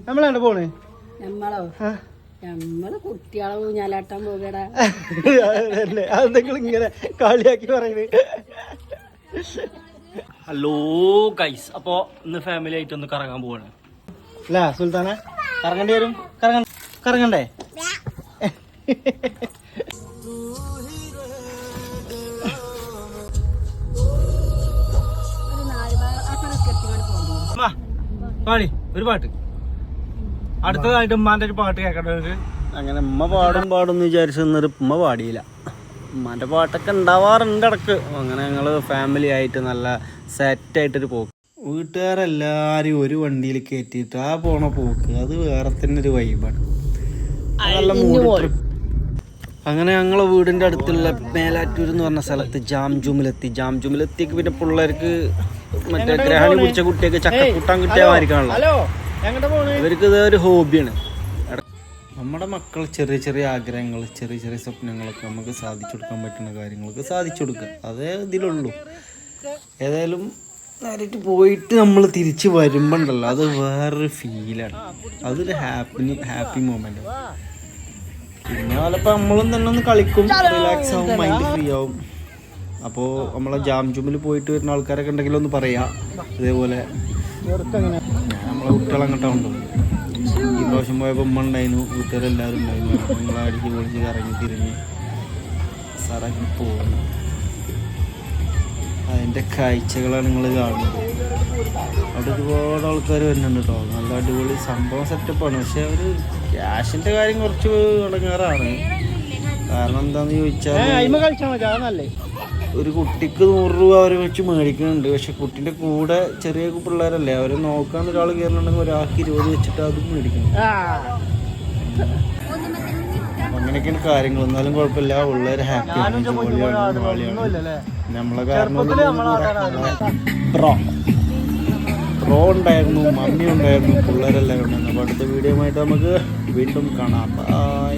നമ്മളാണ് പോണേ? നമ്മള് കുട്ടികളെ ഊഞ്ഞാലാട്ടാൻ പോകടാ. അതെങ്കിലും ഇങ്ങനെ കളിയാക്കി പറയുന്നത്. ഹലോ ഗൈസ്, അപ്പൊ ഇന്ന് ഫാമിലി ആയിട്ട് ഒന്ന് കറങ്ങാൻ പോവാണ്. അല്ല സുൽത്താന, കറങ്ങേണ്ടി വരും. കറങ്ങണ്ടേ? പാടി ഒരു പാട്ട്. അടുത്തതായിട്ട് ഉമ്മാന്റെ ഒരു പാട്ട് കേൾക്കണ്ടത്. അങ്ങനെ ഉമ്മ പാടുന്ന് വിചാരിച്ചു നിന്നൊരു ഉമ്മ പാടിയില്ല. ഉമ്മാന്റെ പാട്ടൊക്കെ ഉണ്ടാവാറുണ്ട് ഇടക്ക്. അങ്ങനെ ഞങ്ങള് ഫാമിലി ആയിട്ട് നല്ല സെറ്റായിട്ടൊരു പോക്ക്. വീട്ടുകാരെല്ലാരും ഒരു വണ്ടിയിൽ കയറ്റിയിട്ട് ആ പോണ പോക്ക് അത് വേറെ തന്നെ ഒരു വൈബാണ്. നല്ല മൂഡ് ട്രിപ്പ്. അങ്ങനെ ഞങ്ങളെ വീടിന്റെ അടുത്തുള്ള മേലാറ്റൂർ എന്ന് പറഞ്ഞ സ്ഥലത്ത് ജാംജൂമിലെത്തിക്ക് പിന്നെ പിള്ളേർക്ക് മറ്റേ ഗ്രഹണി പിടിച്ച കുട്ടിയൊക്കെ ചക്കക്കൂട്ടാൻ കിട്ടിയമായിരിക്കാണല്ലോ. ഇവർക്ക് ഇത് ഒരു ഹോബിയാണ്. നമ്മുടെ മക്കൾ ചെറിയ ചെറിയ ആഗ്രഹങ്ങൾ, ചെറിയ ചെറിയ സ്വപ്നങ്ങളൊക്കെ നമുക്ക് സാധിച്ചു കൊടുക്കാൻ പറ്റുന്ന കാര്യങ്ങളൊക്കെ സാധിച്ചു കൊടുക്കുക, അതേ ഇതിലുള്ളൂ. ഏതായാലും നേരിട്ട് പോയിട്ട് നമ്മൾ തിരിച്ച് വരുമ്പോണ്ടല്ലോ അത് വേറൊരു ഫീലാണ്. അതൊരു ഹാപ്പി മൊമെന്റ്. പിന്നെ ചിലപ്പോൾ നമ്മളും തന്നെ ഒന്ന് കളിക്കും, റിലാക്സ് ആവും, മൈൻഡ് ഫ്രീ ആവും. അപ്പോൾ നമ്മളെ ജാംജൂമിൽ പോയിട്ട് വരുന്ന ആൾക്കാരൊക്കെ ഉണ്ടെങ്കിൽ ഒന്ന് പറയാം. ഇതേപോലെ നമ്മളെ കുട്ടികളങ്ങോട്ടാണ്. ഈ പ്രാവശ്യം പോയപ്പോൾ ഉമ്മ ഉണ്ടായിരുന്നു, വീട്ടുകാരെല്ലാവരും ഉണ്ടായിരുന്നു. നിങ്ങൾ അടിച്ച് പൊളിച്ച് കറങ്ങി തിരിഞ്ഞ് സാറാക്കി പോകുന്നു. അതിൻ്റെ കാഴ്ചകളാണ് നിങ്ങൾ കാണുന്നത്. അവിടെ ഒരുപാട് ആൾക്കാർ വരുന്നുണ്ട് കേട്ടോ. നല്ല അടിപൊളി സംഭവം സെറ്റപ്പാണ്. പക്ഷെ ഒരു ക്യാഷിൻ്റെ കാര്യം കുറച്ച് ഇടങ്ങേറാണ്. കാരണം എന്താണെന്ന് ചോദിച്ചാൽ ഒരു കുട്ടിക്ക് 100 രൂപ അവർ വെച്ച് മേടിക്കുന്നുണ്ട്. പക്ഷെ കുട്ടീൻ്റെ കൂടെ ചെറിയ പിള്ളേരല്ലേ, അവരെ നോക്കാൻ ഒരാൾ കയറുന്നുണ്ടെങ്കിൽ ഒരാൾക്ക് 20 വെച്ചിട്ട് അതും മേടിക്കണം. അങ്ങനെയൊക്കെയാണ് കാര്യങ്ങൾ. എന്നാലും കുഴപ്പമില്ല, പിള്ളേർ ഹാപ്പിയാണ്, ജോലിയാണ്, കളിയാണ്. നമ്മളെ കാരണം പ്രോ ഉണ്ടായിരുന്നു, മമ്മി ഉണ്ടായിരുന്നു, പിള്ളേരെല്ലാം ഉണ്ടായിരുന്നു. അപ്പോൾ അടുത്ത വീഡിയോ ആയിട്ട് നമുക്ക് വീണ്ടും കാണാം. ബൈ.